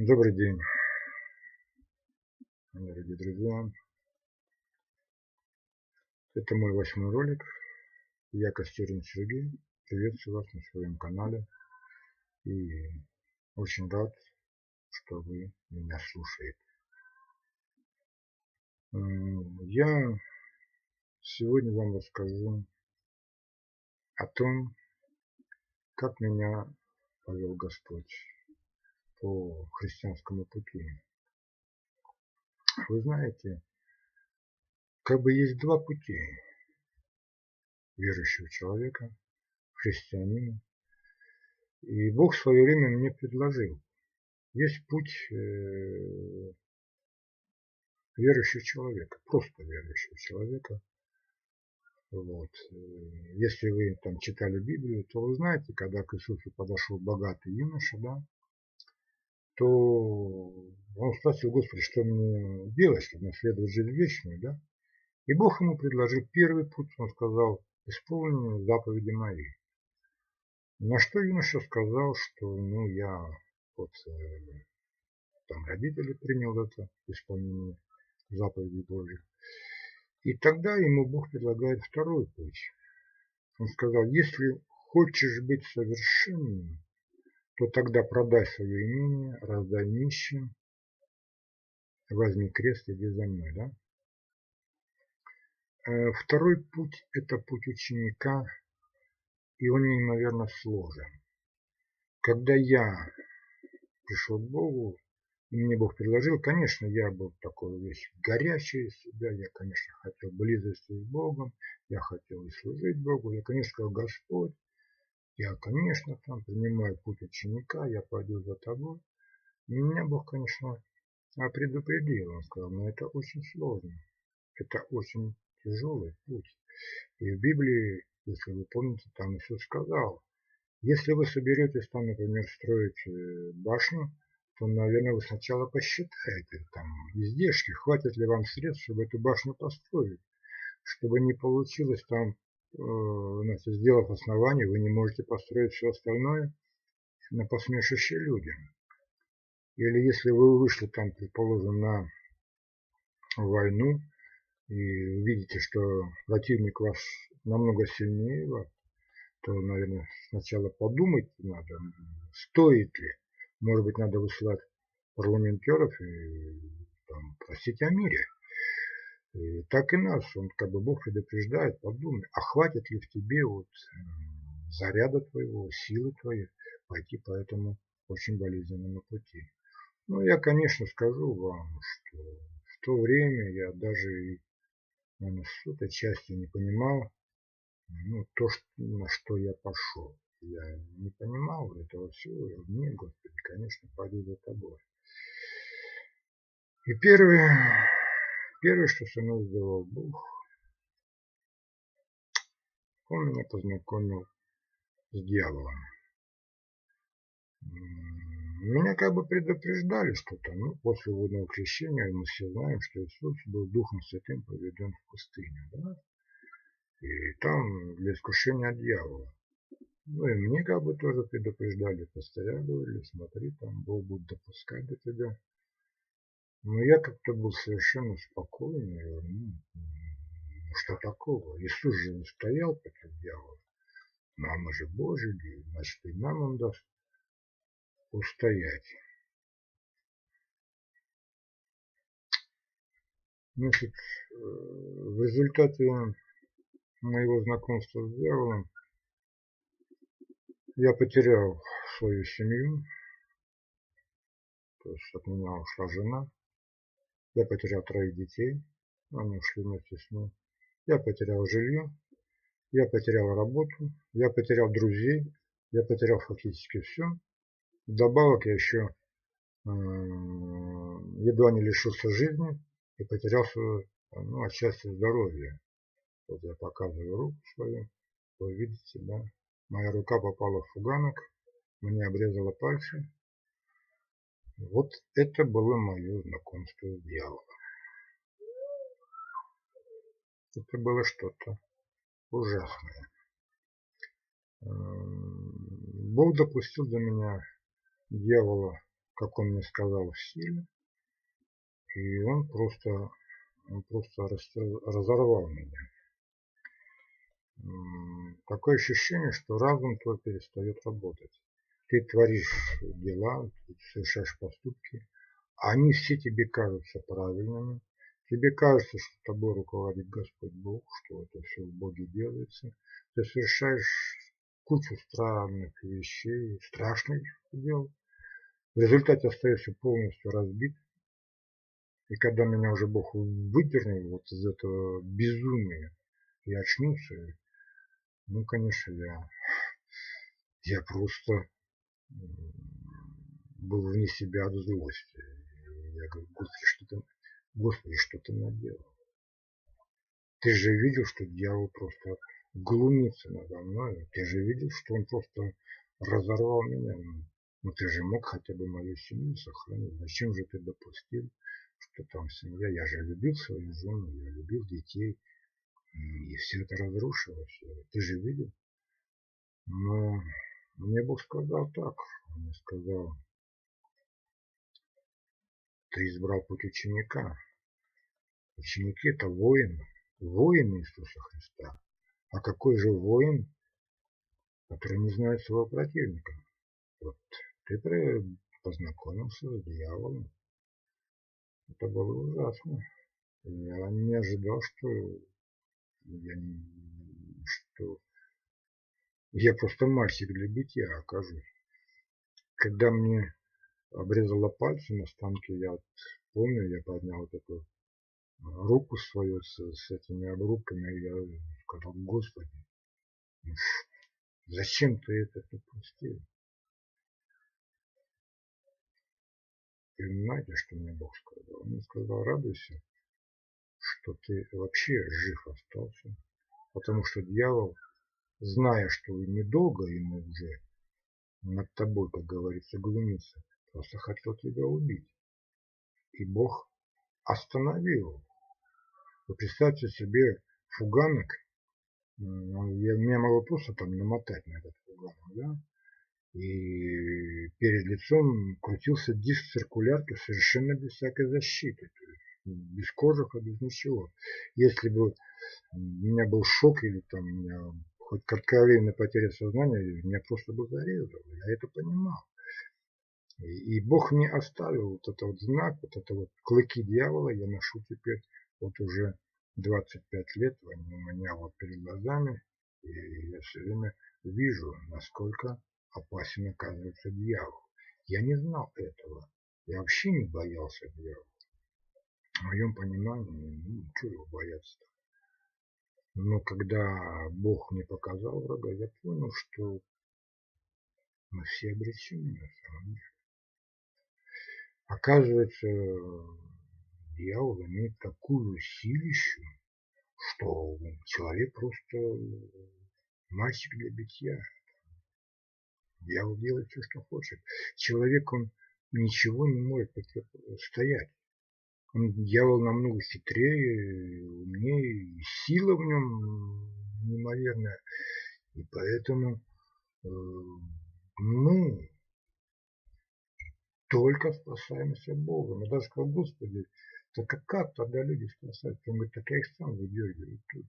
Добрый день, дорогие друзья. Это мой 8-й ролик. Я Костерин Сергей. Приветствую вас на своем канале. И очень рад, что вы меня слушаете. Я сегодня вам расскажу о том, как меня повел Господь по христианскому пути. Вы знаете, как бы есть два пути верующего человека, христианина. И Бог в свое время мне предложил. Есть путь верующего человека, просто верующего человека. Вот. Если вы там читали Библию, то вы знаете, когда к Иисусу подошел богатый юноша, да, то он спросил: Господи, что мне делать, чтобы наследовать жизнь вечную, да? И Бог ему предложил первый путь, он сказал: исполни заповеди мои. На что юноша сказал, что я вот там родители принял это исполнение заповедей Божьих. И тогда ему Бог предлагает второй путь. Он сказал: если хочешь быть совершенным, то тогда продай свое имение, раздай нищим, возьми крест, иди за мной. Да? Второй путь – это путь ученика, и он неимоверно сложен. Когда я пришел к Богу, и мне Бог предложил, конечно, я был такой весь горячий из себя, я, конечно, хотел близости с Богом, я хотел и служить Богу, я, конечно, сказал: Господь, я, конечно, там принимаю путь ученика, я пойду за тобой. И меня Бог, конечно, предупредил. Он сказал: но это очень сложно, это очень тяжелый путь. И в Библии, если вы помните, там Иисус сказал: если вы соберетесь там, например, строить башню, то, наверное, вы сначала посчитаете там издержки, хватит ли вам средств, чтобы эту башню построить, чтобы не получилось там, значит, сделав основание, вы не можете построить все остальное на посмешище людям. Или если вы вышли там, предположим, на войну и увидите, что противник вас намного сильнее вас, то, наверное, сначала подумать надо, стоит ли. Может быть, надо высылать парламентеров и там, просить о мире. И так и нас, он как бы Бог предупреждает: подумай, а хватит ли в тебе вот заряда твоего, силы твоей пойти по этому очень болезненному пути. Ну, я, конечно, скажу вам, что в то время я даже, наверное, с этой части не понимал, то, на что я пошел. Я не понимал этого всего. Нет, Господи, конечно, пойду за тобой. И первое, что со мной сделал Бог, он меня познакомил с дьяволом. Меня как бы предупреждали что-то. После водного крещения мы все знаем, что Иисус был Духом Святым поведен в пустыню. Да? И там для искушения от дьявола. И мне как бы тоже предупреждали, постоянно говорили: смотри, там Бог будет допускать до тебя. Но я как-то был совершенно спокойный. Я говорю: что такого? Иисус же не стоял против дьявола. А мы же Божьи, значит, и нам он даст устоять. Значит, в результате моего знакомства с дьяволом я потерял свою семью, то есть от меня ушла жена, я потерял 3 детей, они ушли вместе с ней, я потерял жилье, я потерял работу, я потерял друзей, я потерял фактически все. Вдобавок я еще едва не лишился жизни и потерял свое, отчасти здоровья. Вот я показываю руку свою, вы видите, да, моя рука попала в фуганок, мне обрезало пальцы. Вот это было мое знакомство с дьяволом. Это было что-то ужасное. Бог допустил для меня дьявола как он мне сказал, в силе, и он просто разорвал меня. Такое ощущение, что разум твой перестает работать. Ты творишь дела, ты совершаешь поступки, они все тебе кажутся правильными. Тебе кажется, что тобой руководит Господь Бог, что это все в Боге делается. Ты совершаешь кучу странных вещей, страшных дел. В результате остаешься полностью разбит. И когда меня уже Бог выдернул вот из этого безумия, я очнулся, ну, конечно, я просто был вне себя от злости. Я говорю, Господи, что ты наделал? Ты же видел, что дьявол просто глумится надо мной. Ты же видел, что он просто разорвал меня. Ну ты же мог хотя бы мою семью сохранить. Зачем же ты допустил, что там семья? Я же любил свою жену, я любил детей. И все это разрушилось. Ты же видел? Но мне Бог сказал так. Он мне сказал, ты избрал путь ученика. Ученики – это воин Иисуса Христа. А какой же воин, который не знает своего противника? Вот ты познакомился с дьяволом. Это было ужасно. Я не ожидал, что я просто мальчик для битья окажусь. Когда мне обрезала пальцы на станке, я помню, я поднял вот эту руку свою с этими обрубками, и я сказал, Господи, зачем ты это допустил? И знаете, что мне Бог сказал? Он мне сказал, радуйся, что ты вообще жив остался. Потому что дьявол, зная, что недолго ему уже над тобой, как говорится, глумиться, просто хотел тебя убить. И Бог остановил. Вы представьте себе фуганок, меня могло просто там намотать на этот фуганок, да? И перед лицом крутился диск циркулярки совершенно без всякой защиты, то есть без кожуха, без ничего. Если бы у меня был шок или там у меня хоть кратковременная потеря сознания, меня просто бы зарезало, я это понимал. И Бог мне оставил вот этот вот знак, вот это вот клыки дьявола я ношу теперь вот уже 25 лет, они у меня вот перед глазами, и я все время вижу, насколько опасен оказывается дьявол. Я не знал этого, я вообще не боялся дьявола. В моем понимании, ну, чего его бояться-то? Но когда Бог мне показал врага, я понял, что мы все обречены на самом деле. Оказывается, дьявол имеет такую силищу, что человек просто мальчик для битья. Дьявол делает все, что хочет. Человек, он ничего не может противостоять. Дьявол намного хитрее, умнее, и сила в нем неимоверная. И поэтому мы только спасаемся Богом. Я даже сказал, Господи, так как тогда люди спасаются? Он говорит, так я их сам выдергиваю тут.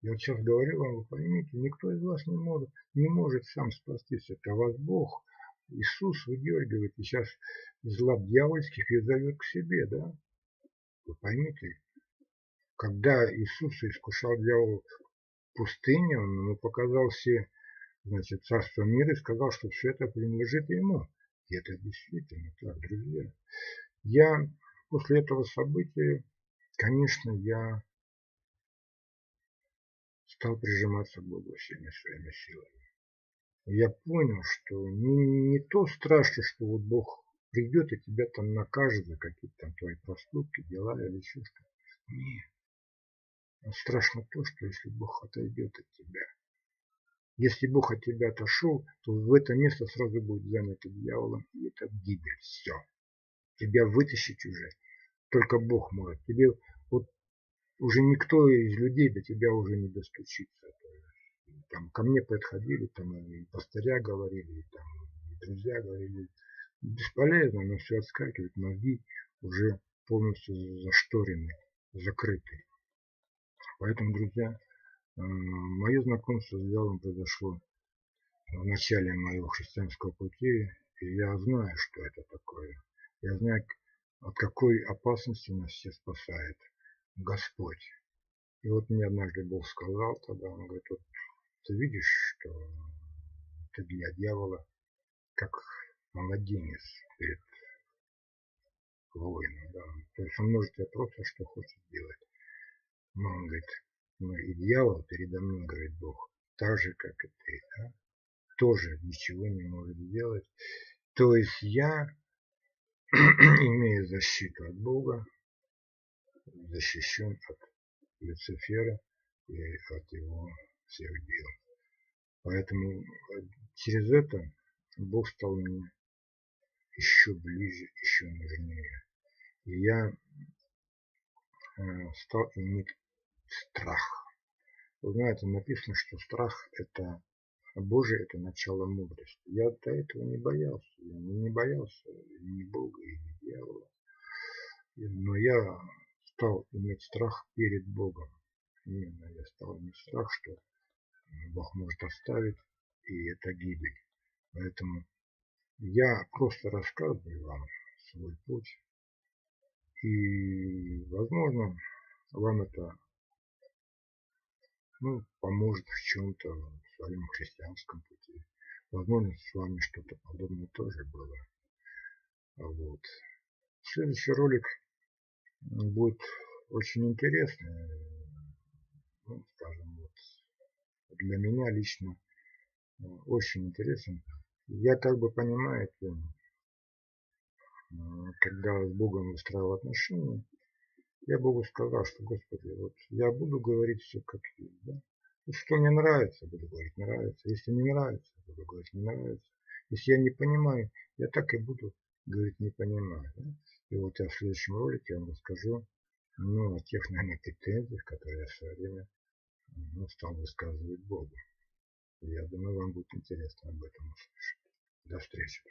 Я вот сейчас говорю вам, вы поймите, никто из вас не может сам спастись. Это вас Бог, Иисус выдергивает и сейчас из лап дьявольских и зовет к себе, да? Вы поймите, когда Иисус искушал дьявола в пустыне, он ему показал все, значит, царство мира и сказал, что все это принадлежит ему. И это действительно так, друзья. Я после этого события, конечно, я стал прижиматься к Богу всеми своими силами. Я понял, что не то страшно, что вот Бог придет и тебя там накажет за какие-то там твои проступки, дела или еще что-то. Нет. Страшно то, что если Бог отойдет от тебя. Если Бог от тебя отошел, то в это место сразу будет занято дьяволом, и это гибель. Все. Тебя вытащить уже только Бог может. Тебе вот уже никто из людей до тебя уже не достучится. Там ко мне подходили, там и пастыря говорили, и там и друзья говорили, бесполезно, но все отскакивает, мозги уже полностью зашторены, закрыты. Поэтому, друзья, мое знакомство с дьяволом произошло в начале моего христианского пути, и я знаю, что это такое. Я знаю, от какой опасности нас все спасает Господь. И вот мне однажды Бог сказал тогда, он говорит, вот ты видишь, что ты для дьявола как младенец перед воином. Да? То есть он может тебе просто что хочет делать. Но он говорит, ну и дьявол передо мной, говорит Бог, так же, как и ты, да? Тоже ничего не может сделать. То есть я имею защиту от Бога, защищен от Люцифера и от его всех дел. Поэтому через это Бог стал мне еще ближе, еще нужнее. И я стал иметь страх. Вы знаете, написано, что страх это Божие, это начало мудрости. Я до этого не боялся. Я не боялся ни Бога, ни дьявола. Но я стал иметь страх перед Богом. Именно я стал иметь страх, что Бог может оставить, и это гибель. Поэтому я просто рассказываю вам свой путь. И, возможно, вам это поможет в чем-то в своем христианском пути. Возможно, с вами что-то подобное тоже было. Вот. Следующий ролик будет очень интересный. Скажем, вот для меня лично очень интересен. Я как бы, понимаете, когда с Богом выстраивал отношения, я Богу сказал, что, Господи, вот я буду говорить все как есть, да? Что мне нравится, буду говорить нравится. Если не нравится, буду говорить не нравится. Если я не понимаю, я так и буду говорить не понимаю. Да? И вот я в следующем ролике вам расскажу о тех, наверное, претензиях, которые я в свое время стал высказывать Богу. Я думаю, вам будет интересно об этом услышать. До встречи.